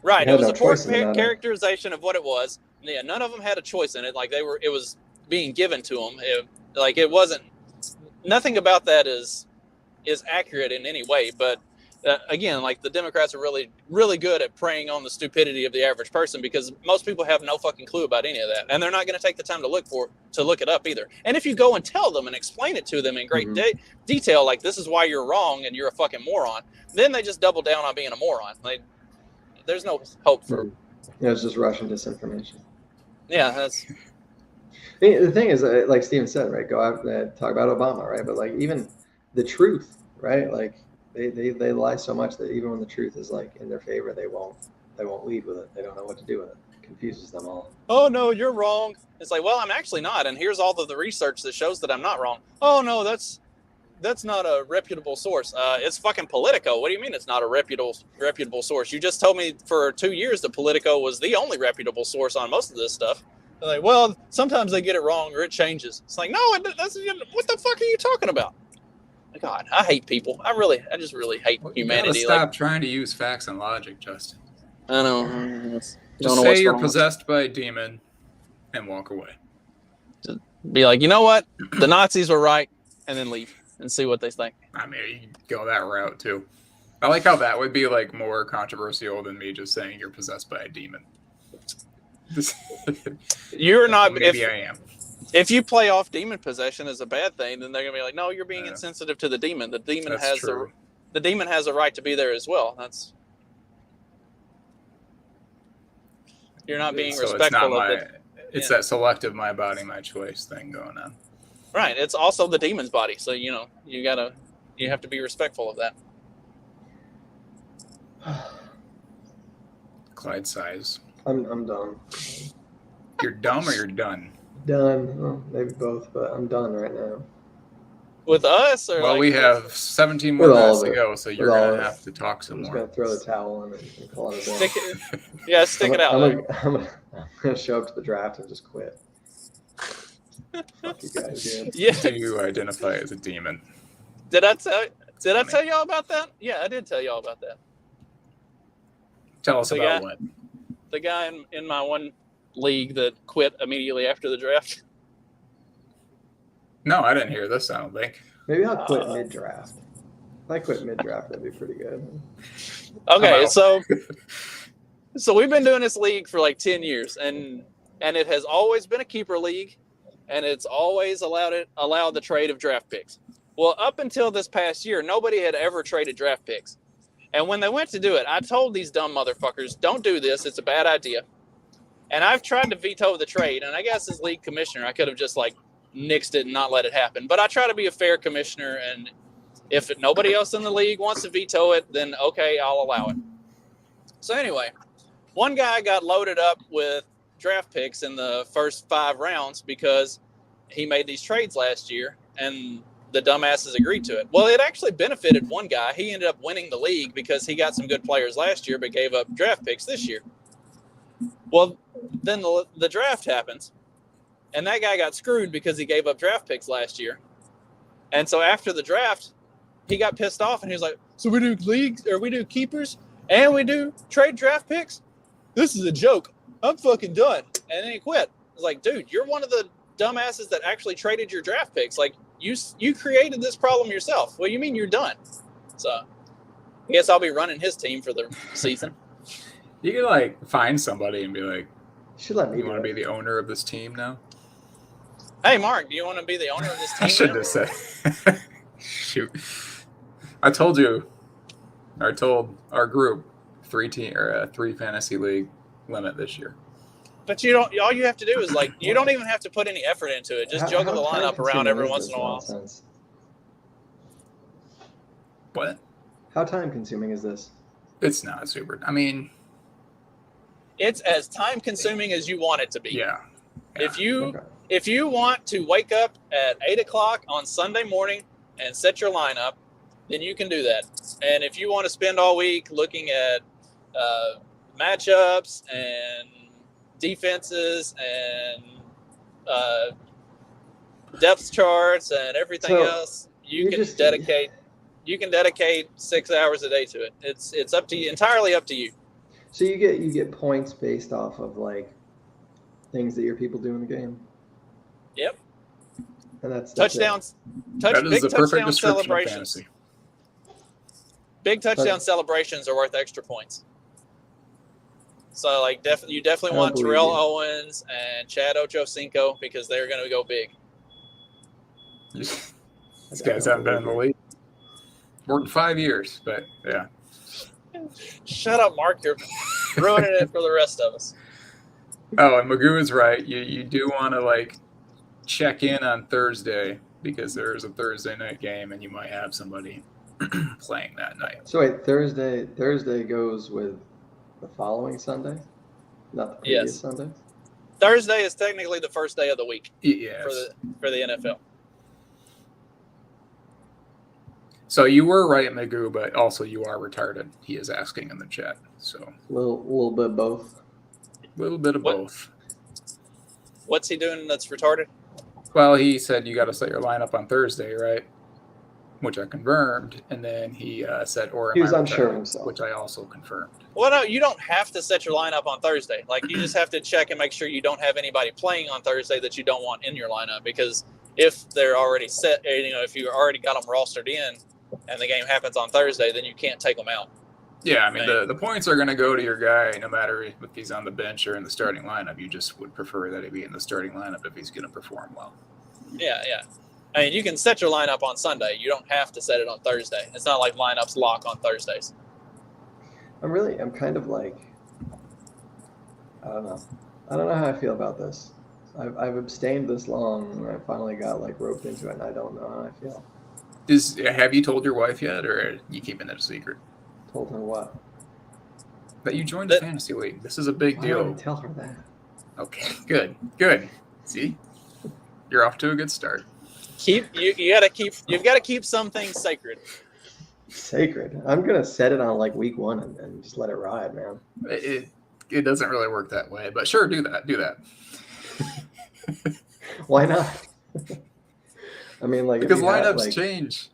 Right. You It had was no a poor choice in the matter. characterization of what it was. Yeah, none of them had a choice in it. Like it was being given to them. It wasn't. Nothing about that is accurate in any way. But again, like the Democrats are really, really good at preying on the stupidity of the average person because most people have no fucking clue about any of that, and they're not going to take the time to look it up either. And if you go and tell them and explain it to them in great detail, like this is why you're wrong and you're a fucking moron, then they just double down on being a moron. Like there's no hope for. Yeah, it's just Russian disinformation. Yeah, that's. The thing is, like Steven said, right? Go out and talk about Obama, right? But like even the truth, right? Like they lie so much that even when the truth is like in their favor, they won't lead with it. They don't know what to do with it. It confuses them all. Oh no, you're wrong. It's like, well, I'm actually not, and here's all of the research that shows that I'm not wrong. Oh no, that's not a reputable source. It's fucking Politico. What do you mean it's not a reputable source? You just told me for 2 years that Politico was the only reputable source on most of this stuff. They're like, well, sometimes they get it wrong or it changes. It's like, no, that's what the fuck are you talking about? God, I hate people. I just really hate humanity. You gotta stop trying to use facts and logic, Justin. I know. Just say you're possessed by a demon and walk away. Just be like, you know what? The Nazis were right, and then leave and see what they think. I mean, you can go that route too. I like how that would be like more controversial than me just saying you're possessed by a demon. You're not. Maybe I am. If you play off demon possession as a bad thing, then they're gonna be like, "No, you're being insensitive to the demon. The demon has a right to be there as well." You're not being respectful of it. It's that selective "my body, my choice" thing going on. Right. It's also the demon's body, so you have to be respectful of that. Clyde size. I'm done. You're dumb or you're done? Done. Well, maybe both, but I'm done right now. With us, or well, we have 17 more minutes to go, so you're gonna have to talk some more. I'm just gonna throw the towel in and call it a day. Stick it out. I'm gonna show up to the draft and just quit. Fuck you guys, dude. Yeah. Do you identify as a demon? Did I tell y'all about that? Yeah, I did tell y'all about that. Tell us about what? The guy in my one league that quit immediately after the draft. No, I didn't hear this, I don't think. Maybe I'll quit mid-draft. If I quit mid-draft, that'd be pretty good. Okay, so we've been doing this league for like 10 years, and it has always been a keeper league, and it's always allowed the trade of draft picks. Well, up until this past year, nobody had ever traded draft picks. And when they went to do it, I told these dumb motherfuckers, don't do this. It's a bad idea. And I've tried to veto the trade. And I guess as league commissioner, I could have just like nixed it and not let it happen. But I try to be a fair commissioner. And if nobody else in the league wants to veto it, then okay, I'll allow it. So anyway, one guy got loaded up with draft picks in the first 5 rounds because he made these trades last year. And the dumbasses agreed to it. Well, it actually benefited one guy. He ended up winning the league because he got some good players last year, but gave up draft picks this year. Well, then the draft happens, and that guy got screwed because he gave up draft picks last year. And so after the draft, he got pissed off, and he was like, so we do leagues, or we do keepers, and we do trade draft picks? This is a joke. I'm fucking done. And then he quit. I was like, dude, you're one of the dumbasses that actually traded your draft picks. Like, you created this problem yourself. What do you mean you're done? So I guess I'll be running his team for the season. You could like find somebody and be like, you should let me. You want to be the owner of this team now? Hey, Mark, do you want to be the owner of this team? I shouldn't have said. Shoot. I told our group 3 fantasy league limit this year. But you don't. All you have to do is you don't even have to put any effort into it. Just juggle the lineup around every once in a while. Nonsense? What? How time consuming is this? It's not super. I mean, it's as time consuming as you want it to be. Yeah. If you want to wake up at 8:00 on Sunday morning and set your lineup, then you can do that. And if you want to spend all week looking at matchups and defenses and depth charts and everything else, you can dedicate 6 hours a day to it. It's up to you, entirely up to you. So you get points based off of things that your people do in the game. Yep. And that's touchdowns. Big touchdown celebrations. Big touchdown celebrations are worth extra points. So you definitely want Terrell Owens and Chad Ochocinco because they're going to go big. These guys haven't been in the league more than 5 years, but yeah. Shut up, Mark. You're ruining it for the rest of us. Oh, and Magoo is right. You do want to check in on Thursday because there is a Thursday night game and you might have somebody playing that night. So wait, Thursday goes with the following Sunday, not the previous Sunday. Thursday is technically the first day of the week. Yes. For the NFL. So you were right, Magoo, but also you are retarded. He is asking in the chat. So a little bit of both. A little bit of both. What's he doing that's retarded? Well, he said you got to set your lineup on Thursday, right? Which I confirmed, and then he said, "Or he was unsure himself," which I also confirmed. Well, no, you don't have to set your lineup on Thursday. You just have to check and make sure you don't have anybody playing on Thursday that you don't want in your lineup. Because if they're already set, if you already got them rostered in, and the game happens on Thursday, then you can't take them out. Yeah, I mean the points are going to go to your guy no matter if he's on the bench or in the starting lineup. You just would prefer that he be in the starting lineup if he's going to perform well. Yeah. I mean, you can set your lineup on Sunday. You don't have to set it on Thursday. It's not like lineups lock on Thursdays. I'm kind of I don't know. I don't know how I feel about this. I've abstained this long, and I finally got roped into it, and I don't know how I feel. Have you told your wife yet, or are you keeping it a secret? Told her what? That you joined the fantasy league. This is a big deal. Why would I tell her that? Okay, good. See, you're off to a good start. You've got to keep some things sacred. Sacred. I'm gonna set it on week 1 and just let it ride, man. It doesn't really work that way, but sure, do that. Why not? I mean, because lineups change.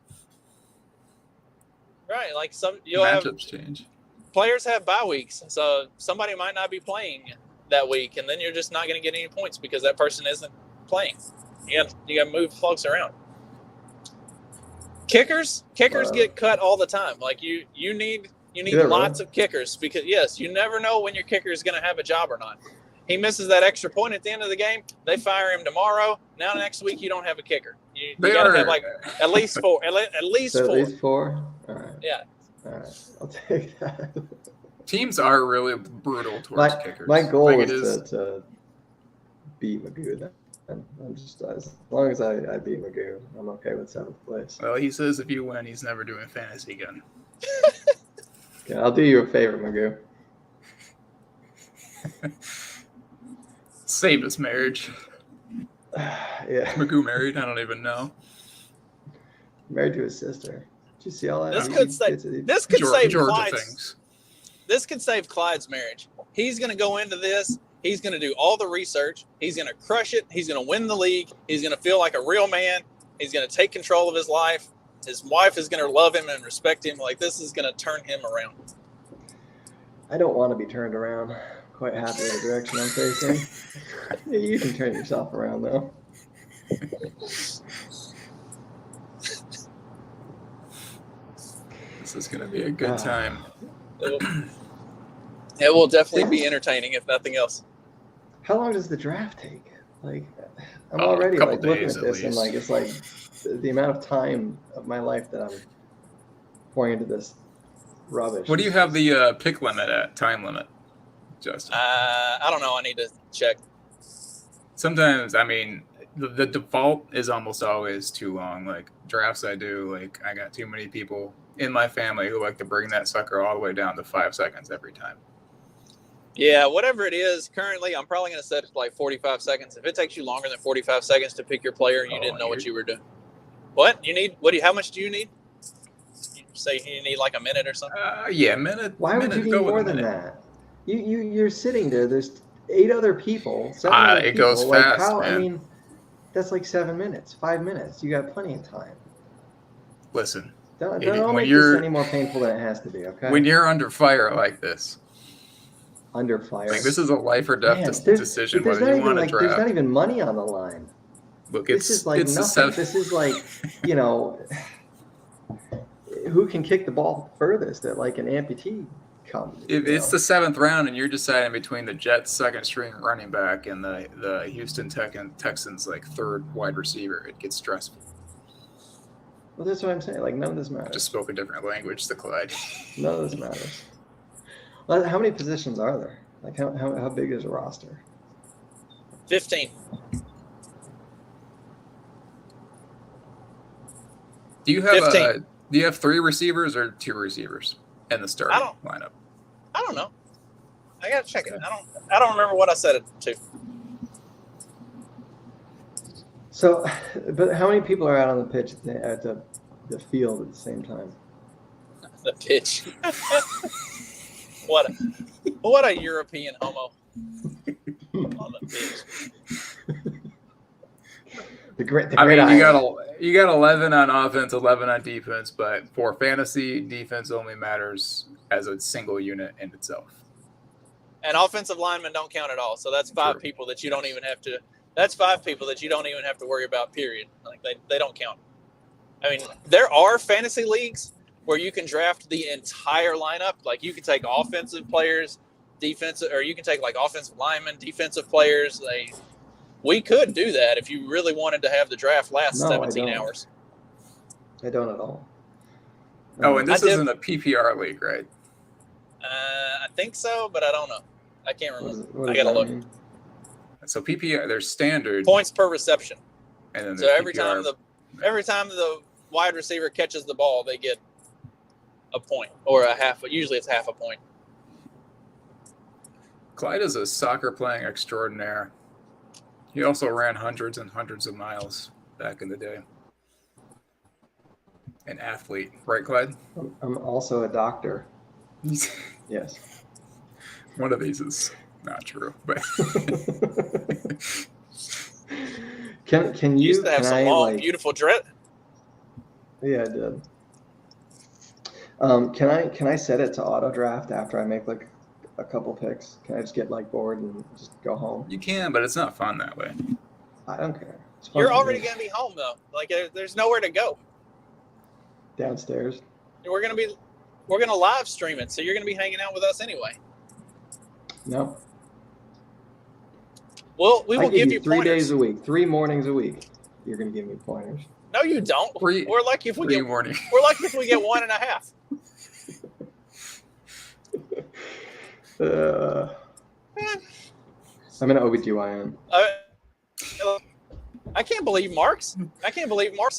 Right, matchups change. Players have bye weeks, so somebody might not be playing that week, and then you're just not going to get any points because that person isn't playing. You got to move folks around. Kickers get cut all the time. You need lots of kickers because you never know when your kicker is going to have a job or not. He misses that extra point at the end of the game. They fire him tomorrow. Now next week you don't have a kicker. You got to have at least 4. At least 4. At least 4. All right. Yeah. All right. I'll take that. Teams are really brutal towards kickers. My goal is to beat Magoo. Then. I'm just as long as I beat Magoo, I'm okay with 7th place. Well, he says if you win, he's never doing fantasy again. Okay, I'll do you a favor, Magoo. Save his marriage. Yeah. Magoo married? I don't even know. Married to his sister. Did you see all that? This could save Clyde's marriage. He's going to go into this. He's going to do all the research. He's going to crush it. He's going to win the league. He's going to feel like a real man. He's going to take control of his life. His wife is going to love him and respect him. This is going to turn him around. I don't want to be turned around. Quite happy with the direction I'm facing. Yeah, you can turn yourself around, though. This is going to be a good time. It will definitely be entertaining, if nothing else. How long does the draft take? I'm already couple like looking days at at this and least. like it's like the amount of time of my life that I'm pouring into this rubbish. What do you is have just- the pick limit at? Time limit, Justin? I don't know. I need to check. Sometimes, I mean, the default is almost always too long. Like drafts I do, like I got too many people in my family who like to bring that sucker all the way down to 5 seconds every time. Yeah, whatever it is, currently, I'm probably going to set it to like 45 seconds. If it takes you longer than 45 seconds to pick your player, you didn't know what you were doing. What? You need? How much do you need? You say you need like a minute or something? Yeah, a minute. Why would you need go with more a than minute. that? You're sitting there. There's 8 other people, 7 other It people. goes like fast, how? man. I mean, that's like 7 minutes, 5 minutes. You got plenty of time. Listen, Don't when make this you're- any more painful than it has to be. Okay. when you're under fire like this, under fire. like this is a life or death decision There's whether not you want even to like there's draft. not even money on the line. Look, This is like it's nothing. the This is like, you know, who can kick the ball furthest at like an amputee comes. If it's the 7th round and you're deciding between the Jets' second string running back and the Houston Texans like 3rd wide receiver, it gets stressful. Well, that's what I'm saying. Like none of this matters. Just spoke a different language to Clyde. None of this matters. Well, how many positions are there? Like how big is a roster? 15. Do you have 15. do you have 3 receivers or 2 receivers in the starting lineup? I don't know. I gotta check it. I don't remember what I said it to. So, but how many people are out on the pitch at the field at the same time? The pitch. What a European homo on the pitch. The great I mean, island. you got 11 on offense, 11 on defense, but for fantasy, defense only matters as a single unit in itself. And offensive linemen don't count at all. So that's 5 people that you don't even have to. That's 5 people that you don't even have to worry about. Period. Like they don't count. I mean, there are fantasy leagues where you can draft the entire lineup. Like you can take offensive players, defensive, or you can take like offensive linemen, defensive players. We could do that if you really wanted to have the draft last 17 hours. I don't at all. Oh, and this isn't a PPR league, right? I think so, but I don't know. I can't remember. What I gotta look. mean? So PPR, there's standard Points per reception. and then So there's every PPR. time the wide receiver catches the ball, they get a point or a half. Usually it's half a point. Clyde is a soccer playing extraordinaire. He also ran hundreds and hundreds of miles back in the day. An athlete, right, Clyde? I'm also a doctor. Yes. One of these is not true, but can You you used to have can some I, long, like, beautiful dress. Yeah, I did. Can I set it to auto draft after I make like a couple picks? Can I just get like bored and just go home? you can, but it's not fun that way. I don't care. It's fun You're for already me. gonna be home though. Like there's nowhere to go. Downstairs. We're gonna live stream it, so you're gonna be hanging out with us anyway. No. Well, we I will give you 3 pointers. days a week, 3 mornings a week. You're gonna give me pointers. No, you don't. We're lucky if we get. morning. We're lucky if we get 1.5. I'm an OBGYN. I can't believe Mark's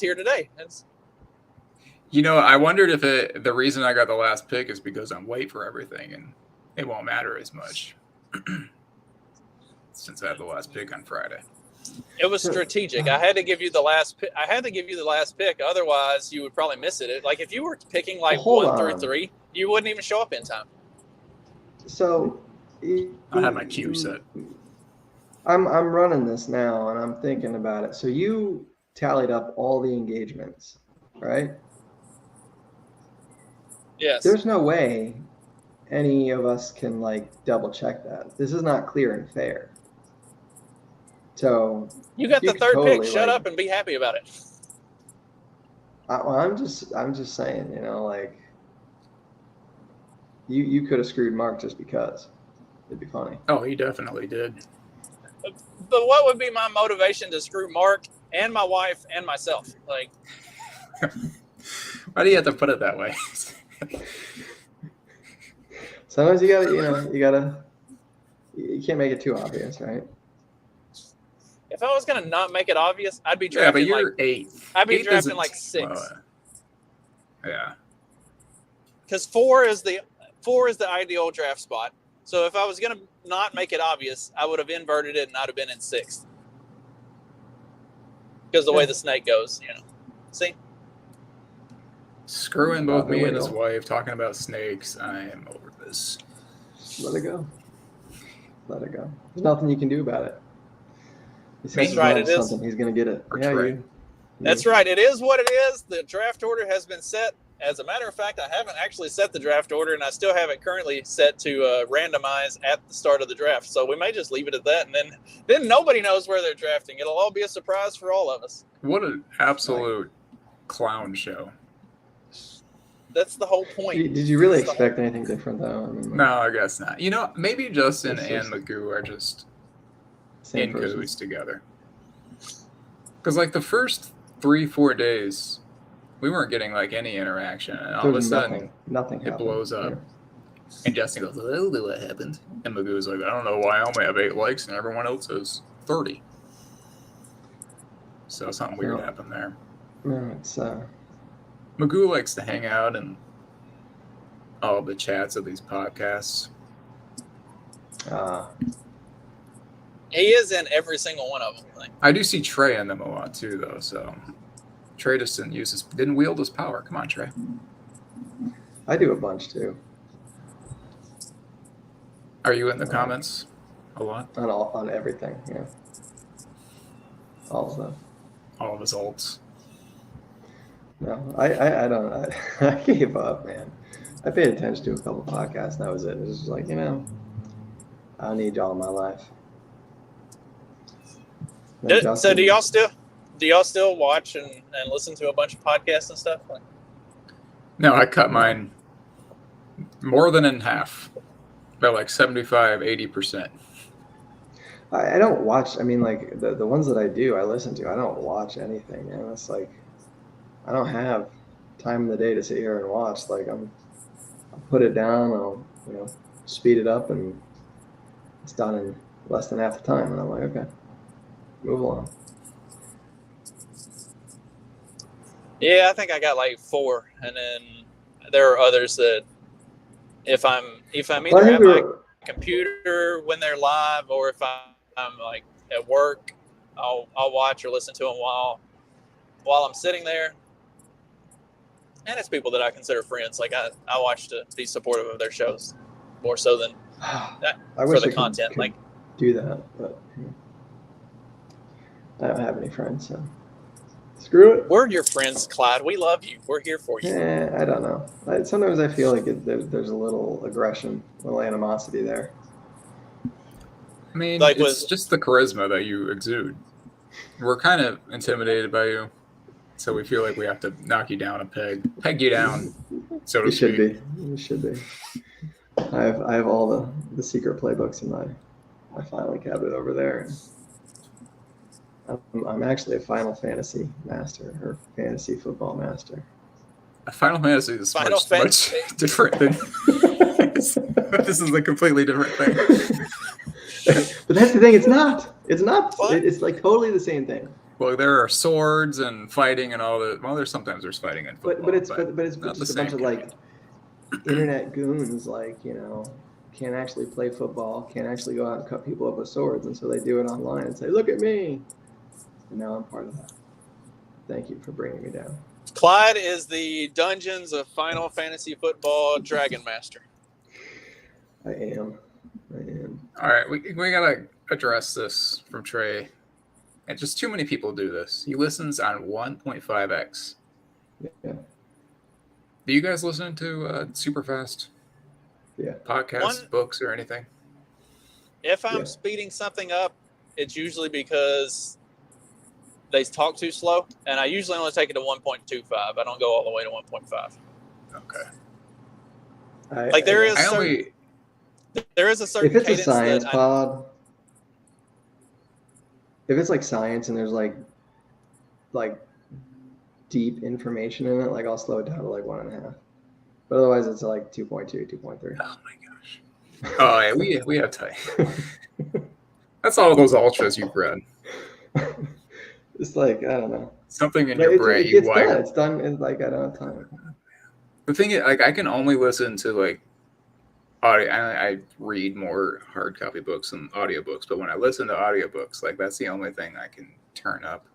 here today. You know, I wondered if the reason I got the last pick is because I'm late for everything and it won't matter as much since I had the last pick on Friday. It was strategic. I had to give you the last pick. Otherwise, you would probably miss it. Like if you were picking like Hold 1 through on. 3, you wouldn't even show up in time. So I have my cue set. I'm running this now and I'm thinking about it. So you tallied up all the engagements, right? Yes. There's no way any of us can like double check that. This is not clear and fair. So You got the could 3rd totally, pick. Shut like- up and be happy about it. I'm just saying, you know, like you could have screwed Mark just because. It'd be funny. Oh, he definitely did. But what would be my motivation to screw Mark and my wife and myself? Like, why do you have to put it that way? Sometimes you can't make it too obvious, right? if I was gonna not make it obvious, I'd be Yeah, but drafting you're like 8. I'd be 8 drafting doesn't- like 6. Yeah. Because 4 is the ideal draft spot. So if I was gonna not make it obvious, I would have inverted it and I'd have been in 6th. Because the way the snake goes, See? Screwing both me and his Window. wife, talking about snakes. I am over this. Let it go. Let it go. There's nothing you can do about it. He says That's he right, loves it is. something, he's going to get it. Or Yeah, Trey. That's right. It is what it is. The draft order has been set. As a matter of fact, I haven't actually set the draft order, and I still have it currently set to randomize at the start of the draft. So we may just leave it at that, and then nobody knows where they're drafting. It'll all be a surprise for all of us. What an absolute clown show. That's the whole point. Did you really expect anything different, though? I mean, No, I guess not. Maybe Justin It's and just- Magoo are just same in person. cahoots together. Because like the first 3-4 days, we weren't getting like any interaction, and all There of a was sudden nothing it happened. blows up. Yeah. And Justin goes, "I don't know what happened." And Magoo's like, "I don't know why I only have 8 likes and everyone else has 30." So something weird Yeah. happened there. No, it's Magoo likes to hang out in all the chats of these podcasts. He is in every single one of them. Like, I do see Trey in them a lot too, though. So Trey just didn't wield his power. Come on, Trey. I do a bunch too. Are you in the comments a lot? On everything, yeah. All of them. All of his alts. No, I don't. I gave up, man. I paid attention to a couple podcasts, and that was it. It was just like, I don't need y'all in my life. Then so Justin- do y'all still watch and listen to a bunch of podcasts and stuff? Like, No, I cut mine more than in half. By like 75, 80%. I don't watch. I mean, like the ones that I do, I listen to. I don't watch anything, man. It's like I don't have time in the day to sit here and watch. Like I'll put it down. I'll speed it up, and it's done in less than half the time. And I'm like, okay, move along. yeah, I think I got like 4, and then there are others that if I'm Well, I either think at we my were- computer when they're live, or if I'm like at work, I'll watch or listen to them while I'm sitting there. And it's people that I consider friends. Like I watch to be supportive of their shows more so than I for wish the I could- content. could Like, do that, but I don't have any friends, so screw it. we're your friends, Clyde. We love you. We're here for you. I don't know. Sometimes I feel like there's a little aggression, a little animosity there. I mean, Like it's with- just the charisma that you exude. We're kind of intimidated by you, so we feel like we have to knock you down a peg you down, so to You should speak. be. You should be. I have all the secret playbooks in my filing cabinet over there. I'm actually a Final Fantasy master or fantasy football master. Final Fantasy is Final much Fantasy. different than this is a completely different thing. But that's the thing. It's not. It's not. What? It's like totally the same thing. Well, there are swords and fighting and all that. Well, there's fighting in football. But it's not the just a bunch same of like internet goons, like can't actually play football, can't actually go out and cut people up with swords, and so they do it online and say, "Look at me," and now I'm part of that. Thank you for bringing me down. Clyde is the Dungeons of Final Fantasy Football Dragon Master. I am. All right, we gotta address this from Trey. And just too many people do this. He listens on 1.5x. Yeah. Do you guys listen to super fast? Yeah. Podcasts, books, or anything? If I'm Yeah. speeding something up, it's usually because they talk too slow, and I usually only take it to 1.25. I don't go all the way to 1.5. Okay. Like there is I only there is a certain If it's a cadence science that pod, if it's like science and there's like deep information in it, like I'll slow it down to like 1.5. But otherwise, it's like 2.2, 2.3. Oh my gosh. Oh yeah, we have time. That's all those ultras you've read. It's like, I don't know. Something in But your brain you it's wire. done. It's done. It's like I don't have time. The thing is, like, I can only listen to like audio. I read more hard copy books than audiobooks, but when I listen to audiobooks, like that's the only thing I can turn up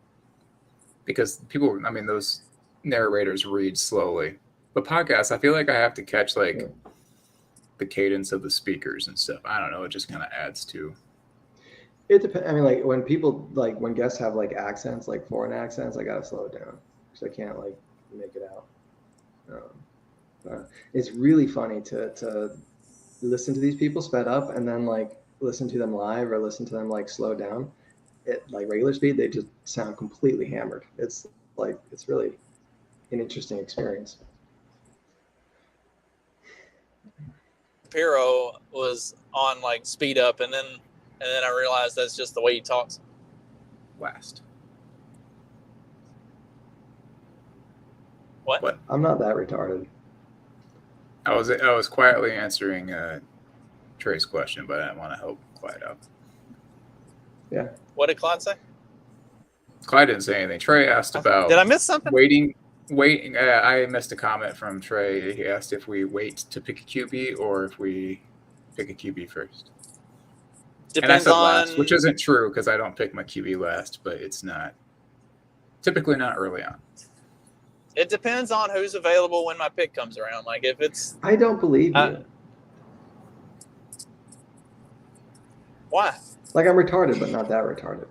because people. I mean, those narrators read slowly. But podcasts, I feel like I have to catch like the cadence of the speakers and stuff. I don't know. It just kind of adds to. It depends. I mean, like when people when guests have like accents, like foreign accents, I gotta slow it down because I can't like make it out. But it's really funny to listen to these people sped up and then like listen to them live or listen to them like slow down at like regular speed. They just sound completely hammered. It's really an interesting experience. Piro was on like speed up, and then I realized that's just the way he talks. Last. What? I'm not that retarded. I was quietly answering Trey's question, but I didn't want to help Clyde out. Yeah. What did Clyde say? Clyde didn't say anything. Trey asked about. Did I miss something? Waiting. I missed a comment from Trey. He asked if we wait to pick a QB or if we pick a QB first. Depends and I said on last, which isn't true because I don't pick my QB last, but it's not typically not early on. It depends on who's available when my pick comes around. Like if it's I don't believe you. Why? Like I'm retarded, but not that retarded.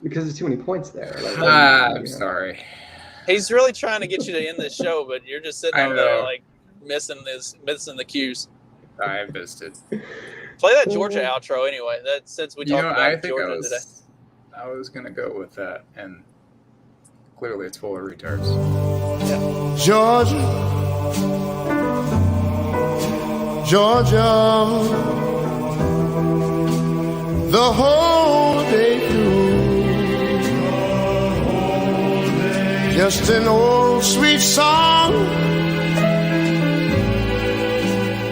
Because there's too many points there. Like, I'm sorry. He's really trying to get you to end this show, but you're just sitting I over there know. like missing the cues. I missed it. Play that Georgia outro anyway. That since we talked about I think Georgia today. I was gonna go with that, and clearly it's full of retards. Georgia, Georgia, the whole day through. Just an old sweet song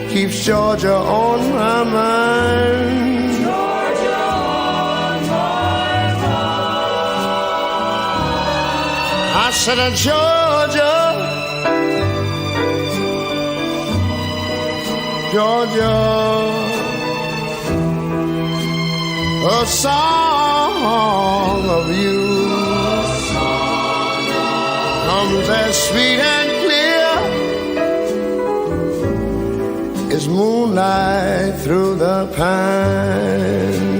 keeps Georgia on my mind. Georgia on my mind. I said, Georgia, Georgia, a song of you comes as sweet and clear as moonlight through the pines.